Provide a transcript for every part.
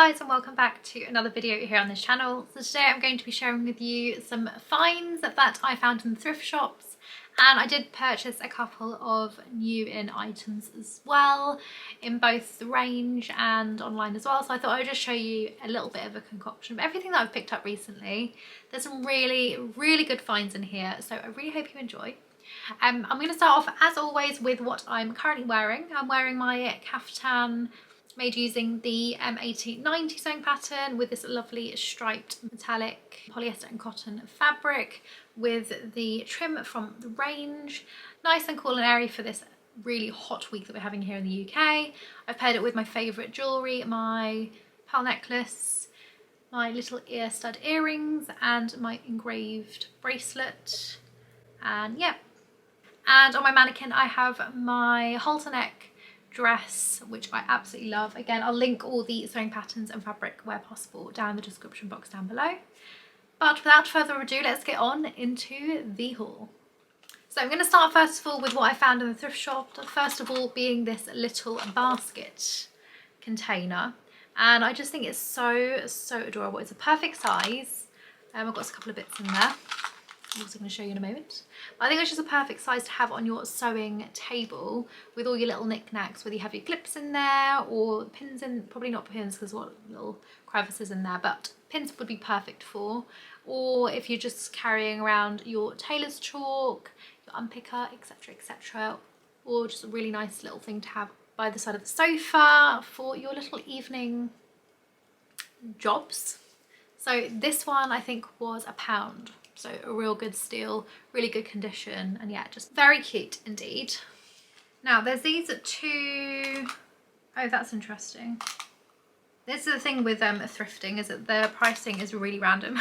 guys, and welcome back to another video here on this channel. So today I'm going to be sharing with you some finds that I found in the thrift shops, and I did purchase a couple of new in items as well, in both the range and online as well. So I thought I would just show you a little bit of a concoction of everything that I've picked up recently. There's some really good finds in here, so I really hope you enjoy. I'm going to start off as always with what I'm currently wearing. I'm wearing my caftan made using the 1890 sewing pattern with this lovely striped metallic polyester and cotton fabric with the trim from the range. Nice and cool and airy for this really hot week that we're having here in the UK. I've paired it with my favourite jewellery, my pearl necklace, my little ear stud earrings and my engraved bracelet, and yeah. And on my mannequin I have my halter neck dress, which I absolutely love. Again, I'll link all the sewing patterns and fabric where possible down in the description box down below. But without further ado, let's get on into the haul. So I'm going to start first of all with what I found in the thrift shop. First of all being this little basket container, and I just think it's so adorable. It's a perfect size. I've got a couple of bits in there I'm also going to show you in a moment. But I think it's just a perfect size to have on your sewing table with all your little knickknacks, whether you have your clips in there or pins in, probably not pins because what little crevices in there, but pins would be perfect for. Or if you're just carrying around your tailor's chalk, your unpicker, etc, or just a really nice little thing to have by the side of the sofa for your little evening jobs. So this one I think was £1. So a real good steal, really good condition, and yeah, just very cute indeed. Now there's these two, oh that's interesting. This is the thing with thrifting, is that the pricing is really random.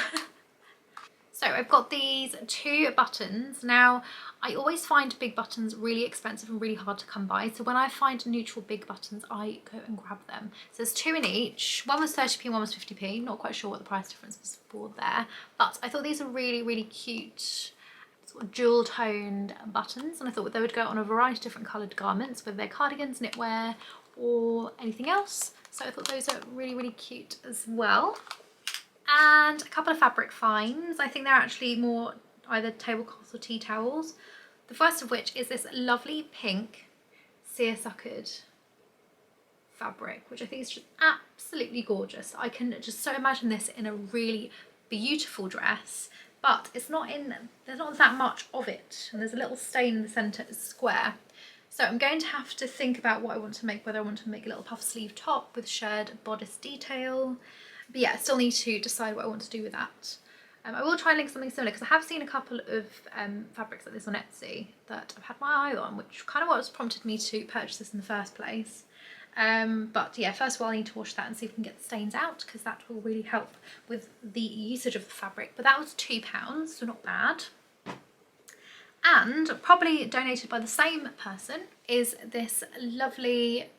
So I've got these two buttons. Now I always find big buttons really expensive and really hard to come by, so when I find neutral big buttons I go and grab them. So there's two in each. One was 30p, one was 50p. Not quite sure what the price difference was for there, but I thought these were really cute sort of jewel toned buttons, and I thought they would go on a variety of different coloured garments, whether they're cardigans, knitwear or anything else. So I thought those are really cute as well. And a couple of fabric finds. I think they're actually more either tablecloths or tea towels. The first of which is this lovely pink seersuckered fabric, which I think is just absolutely gorgeous. I can just so imagine this in a really beautiful dress, but it's not in, there's not that much of it, and there's a little stain in the centre, it's square. So I'm going to have to think about what I want to make, whether I want to make a little puff sleeve top with shared bodice detail. But yeah, I still need to decide what I want to do with that. I will try and link something similar because I have seen a couple of fabrics like this on Etsy that I've had my eye on, which kind of what has prompted me to purchase this in the first place. But yeah, first of all I need to wash that and see if we can get the stains out, because that will really help with the usage of the fabric. But that was £2, so not bad. And probably donated by the same person is this lovely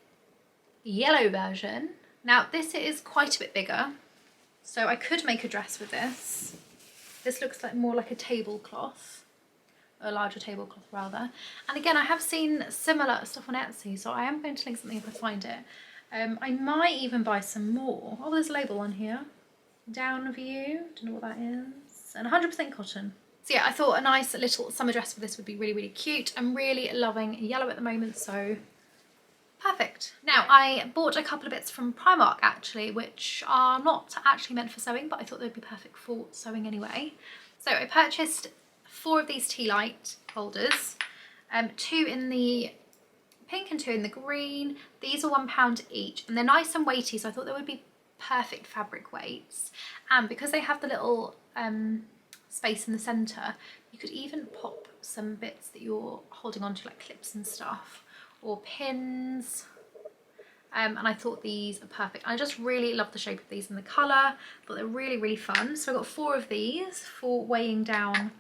yellow version. Now this is quite a bit bigger, so I could make a dress with this. This looks like more like a tablecloth, a larger tablecloth rather. And again, I have seen similar stuff on Etsy, so I am going to link something if I find it. I might even buy some more. Oh, there's a label on here. Down view, don't know what that is. And 100% cotton. So yeah, I thought a nice little summer dress for this would be really cute. I'm really loving yellow at the moment, so perfect. Now I bought a couple of bits from Primark actually, which are not actually meant for sewing, but I thought they'd be perfect for sewing anyway. So I purchased 4 of these tea light holders, 2 in the pink and 2 in the green. These are £1 each, and they're nice and weighty, so I thought they would be perfect fabric weights. And because they have the little space in the centre, you could even pop some bits that you're holding onto, like clips and stuff, or pins, and I thought these are perfect. I just really love the shape of these and the colour. I thought they're really fun. So I got 4 of these for weighing down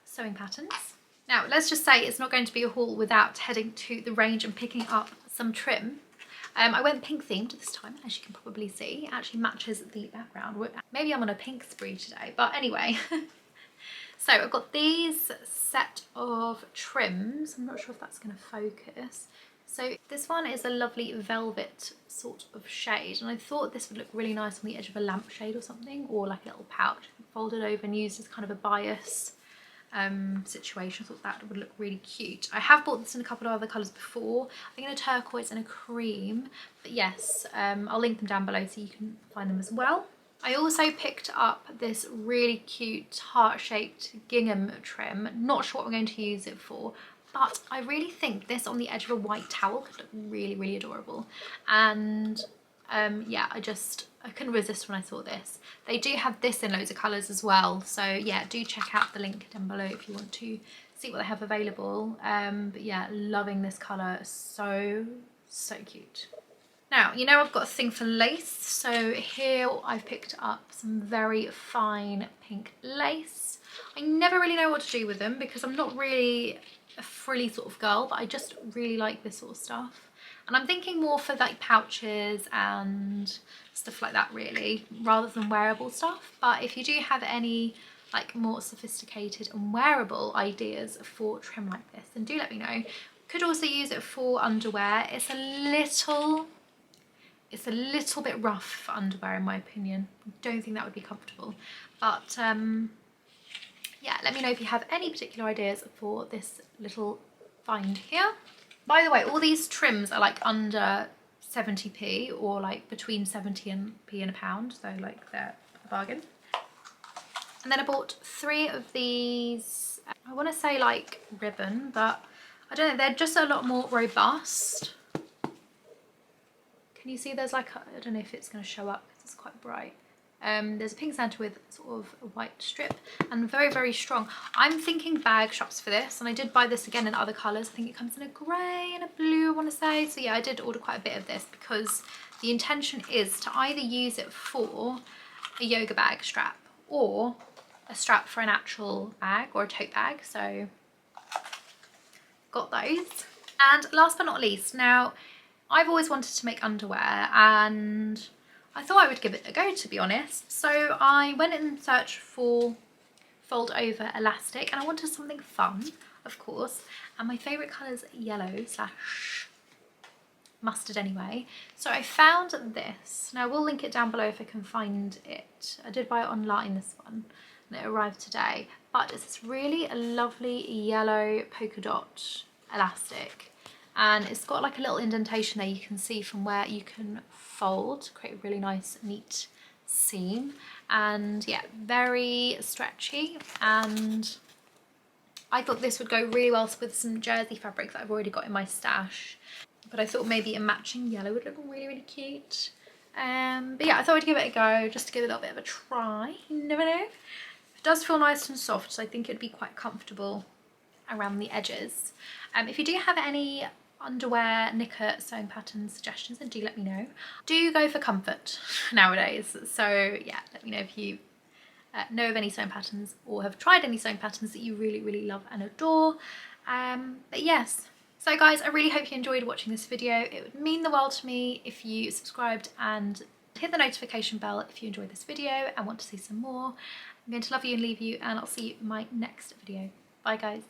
sewing patterns. Now let's just say it's not going to be a haul without heading to the range and picking up some trim. I went pink themed this time, as you can probably see. It actually matches the background. Maybe I'm on a pink spree today, but anyway. So I've got these set of trims. I'm not sure if that's going to focus. So this one is a lovely velvet sort of shade, and I thought this would look really nice on the edge of a lampshade or something, or like a little pouch folded over and used as kind of a bias situation. I thought that would look really cute. I have bought this in a couple of other colours before, I think in a turquoise and a cream, but yes, I'll link them down below so you can find them as well. I also picked up this really cute heart-shaped gingham trim. Not sure what I'm going to use it for, but I really think this on the edge of a white towel could look really, really adorable. And yeah, I couldn't resist when I saw this. They do have this in loads of colours as well, so yeah, do check out the link down below if you want to see what they have available. But yeah, loving this colour, so cute. Now, you know I've got a thing for lace, so here I've picked up some very fine pink lace. I never really know what to do with them because I'm not really a frilly sort of girl, but I just really like this sort of stuff. And I'm thinking more for like pouches and stuff like that really, rather than wearable stuff. But if you do have any like more sophisticated and wearable ideas for trim like this, then do let me know. Could also use it for underwear. It's a little bit rough for underwear in my opinion. I don't think that would be comfortable, but yeah, let me know if you have any particular ideas for this little find here. By the way, all these trims are like under 70p or like between 70p and a pound, so like they're a bargain. And then I bought 3 of these, I want to say like ribbon, but I don't know, they're just a lot more robust. Can you see there's like, I don't know if it's going to show up because it's quite bright. There's a pink centre with sort of a white strip and very, very strong. I'm thinking bag straps for this, and I did buy this again in other colours. I think it comes in a grey and a blue, I want to say. So yeah, I did order quite a bit of this because the intention is to either use it for a yoga bag strap or a strap for an actual bag or a tote bag. So got those. And last but not least, now I've always wanted to make underwear and I thought I would give it a go, to be honest. So I went in search for fold over elastic and I wanted something fun, of course. And my favourite colour is yellow / mustard anyway. So I found this. Now we'll link it down below if I can find it. I did buy it online, this one, and it arrived today. But it's this really lovely yellow polka dot elastic. And it's got like a little indentation there you can see from where you can fold to create a really nice neat seam, and yeah, very stretchy, and I thought this would go really well with some jersey fabric that I've already got in my stash, but I thought maybe a matching yellow would look really, really cute. But yeah, I thought I'd give it a go just to give it a little bit of a try. You never know. It does feel nice and soft, so I think it'd be quite comfortable around the edges. If you do have any underwear knicker sewing pattern suggestions, then do let me know. Do go for comfort nowadays, so yeah, let me know if you know of any sewing patterns or have tried any sewing patterns that you really, really love and adore. But yes, so guys, I really hope you enjoyed watching this video. It would mean the world to me if you subscribed and hit the notification bell if you enjoyed this video and want to see some more. I'm going to love you and leave you, and I'll see you in my next video. Bye guys.